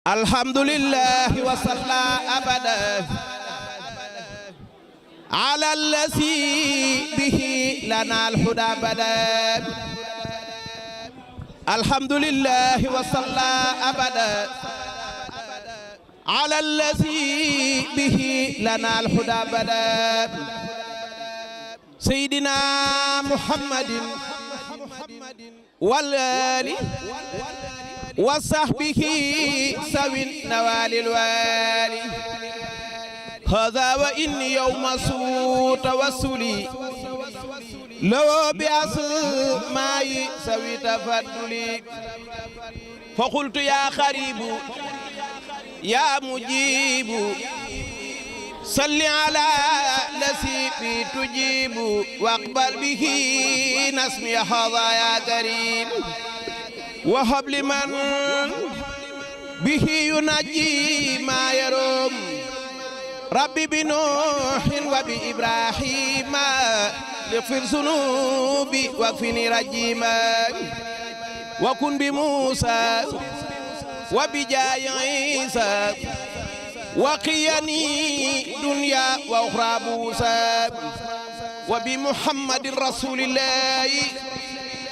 alhamdulillah wa salla abada ala allazi bihi lana alhuda bada alhamdulillah wa salla abada ala allazi bihi lana alhuda bada sayyidina muhammadin wal ali wa sahbihi sawin nawalil wali hadha wa inni yawma su tawassuli law bi asma'i sawi tafadduli fa qultu ya kharibu ya mujibu salli ala lasifi tujibu waqbal bihi nasmi hadha ya karim wahab liman bihi yunaji ma yarum rabbi bi nuhin wa bi ibrahima lighfir zunubi wakfini rajima wa kun bi musa wa bi jayi isa wa qiyani dunya wa ukhra busa wa bi muhammadin rasulillahi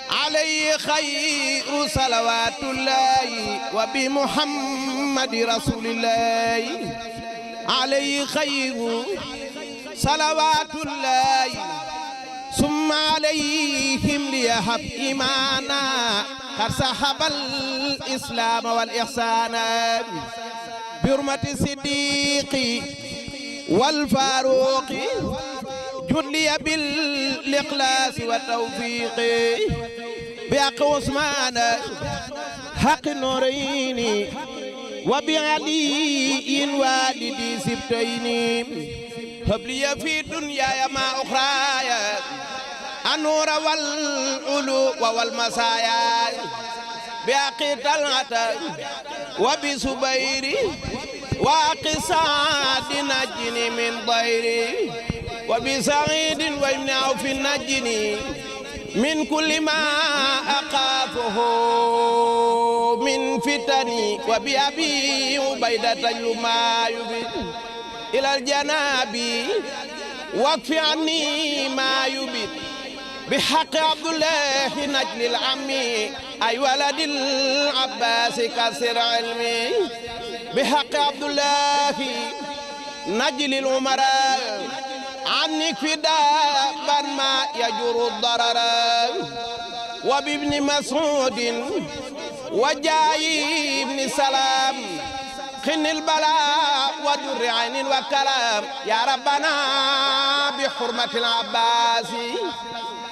alayhi khayru salawatullahi wa bi muhammadi rasulillahi alayhi khayru salawatullahi summa alayhim liyahab imana qad sahabal islam wal ihsana bi hurmati siddiqi wal faruqi judliya bil ikhlas wa tawfiqi بحق عثمان حق نورين وبعلي والدي سبتين هب لي في الدنيا ما أخرايا النور والعلو والمسايا بحق طلعت وبسبير وقصاد نجني من ضير وبسعيد وابن عوف نجني من كل ما أخافه من فتني وبأبي عبيدة ما يبد إلى الجناب واكف عني ما يبد بحق عبد الله نجل العمي أي ولد العباس كسر علمي بحق عبد الله نجل العمراء عنك فداء ما يجر الضرر وبابن مسعود وجاي ابن سلام خن البلاء ودر عين وكلام يا ربنا بحرمة العباس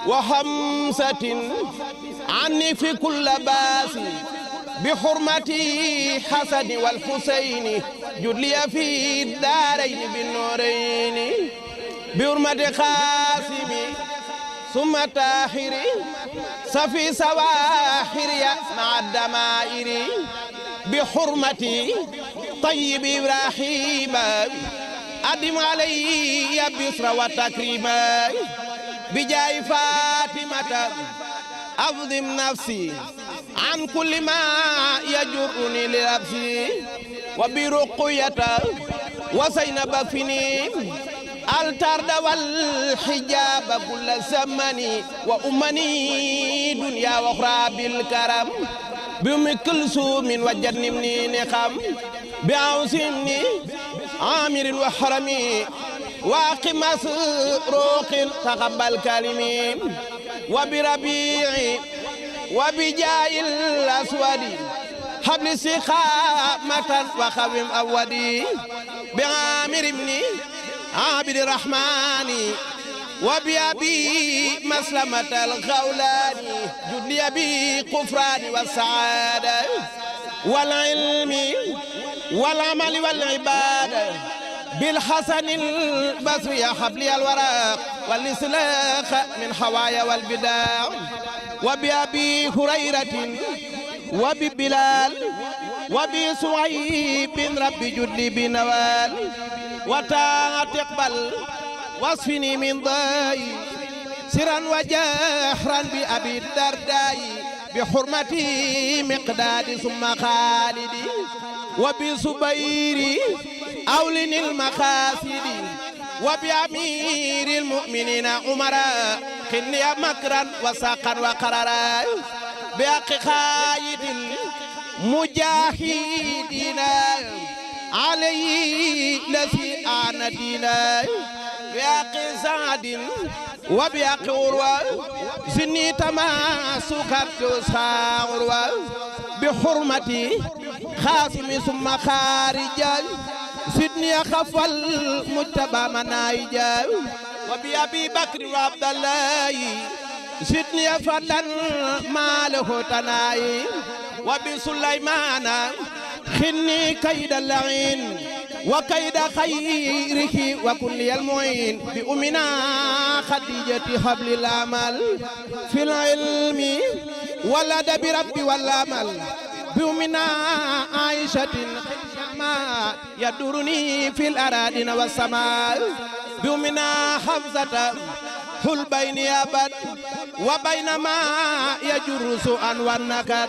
وخمسة عني في كل باس بحرمة حسن والحسين جدلي في الدارين بالنورين بحرمة قاسم ثم طاهر صفي سواحر مع الدمائر بحرمة طيب إبراهيم أدم علي بسر وتكريما بجاي فاطمة أظلم نفسي عن كل ما يجرني لنفسي وبرقية وزينب فيني الترد والحجاب كل زمني وأمني دنيا وأخرى بالكرم بأم كلثوم وجنبني نقم بعوزني عامر وحرمي واقم مسروق تقبل كلمي وبربيعي وبجاي الأسود حبل سخامة وخوم أودي بعامر ابني عابد الرحمن وبأبي مسلمة الغولاني جدلي أبي قفران والسعادة والعلم والعمل والعبادة بالحسن البصري حبلي الوراق والإسلاق من حوايا والبداع وبأبي هريرة وببلال وبسعيب ربي جدلي بنوال وتقبل وصفني من ضي سرا وجهرا بأبي الدرداء بحرمة مقداد ثم خالدي وبزبير أولن المقاصد وبأمير المؤمنين عمرا خني مكرا وساقا وقرارا بحق خايد المجاهدين عليه الذي آن دينا بحق سعد وبحق عروة زني تماسكا تسعى عروة بحرمة خاسم ثم خارجا سيدني أخف المجتبى منايجا وبأبي بكر وعبد الله سيدني فتى ما له تناي وبسليمان خني كيد اللعين وكيد خيره وكل المعين بأمنا خديجة حبل الأمل في العلم ولد بربي والأمل بأمنا عائشة ما يدرني في الأراضين والسماء بأمنا حفظة حل بين أبد وبينما يجر سوءا والنكد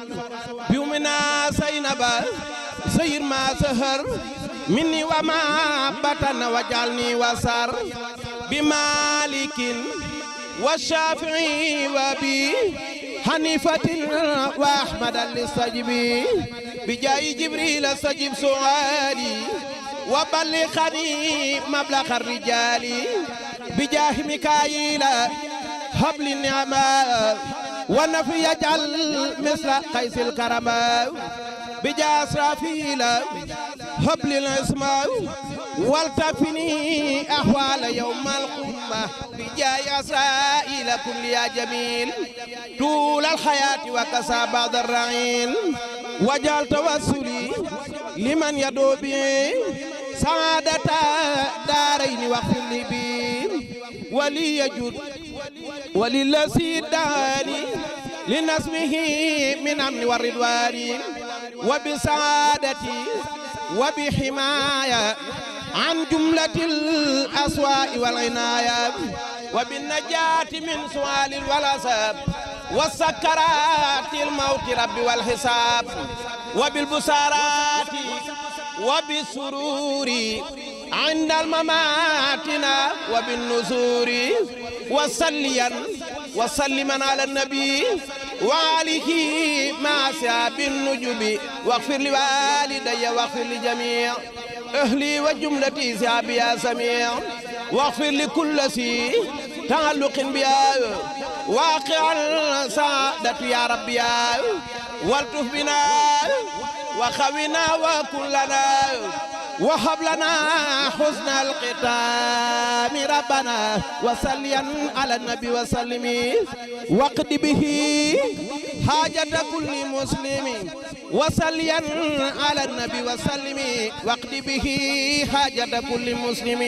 بأمنا زينب سير ما سهر مني وما بطن وجعلني وسر بمالك والشافعي وبي حنيفة وأحمد للسجبي بجاي جبريل استجب سؤالي وبلغني مبلغ الرجال بجاه ميكائيل حبل النعمة ونفي يجعل مثل قيس الكرماء بجاه إسرافيل حبل الاسماء والتفني أحوال يوم القمة بجاه إسرائيل كل يا جميل طول الحياة وكسى بعض الرعيل وجعل توسلي لمن يدعو به سعادة دارين واغفر لي به ولي يجد وللذي داني لنسمه من أمن والرضوان وبسعادتي وبحماية عن جملة الأسواء والعناية وبالنجاة من سؤال والعذاب والسكرات الموت رب والحساب وبالبصارات وبالسرور عند المماتنا وبالنزور وصليا وسلما على النبي وآله مع أصحاب النجوم واغفر لوالدي واغفر لجميع أهلي وجملتي صحابي يا سميع واغفر لكل ذي تعلق بها واقعا سعادة يا ربي يا والطف بنا وخونا وكلنا وهب لنا حسن الختام ربنا وصليا على النبي وسلم واقض به حاجة كل مسلم وصليا على النبي وسلم واقض به حاجة كل مسلم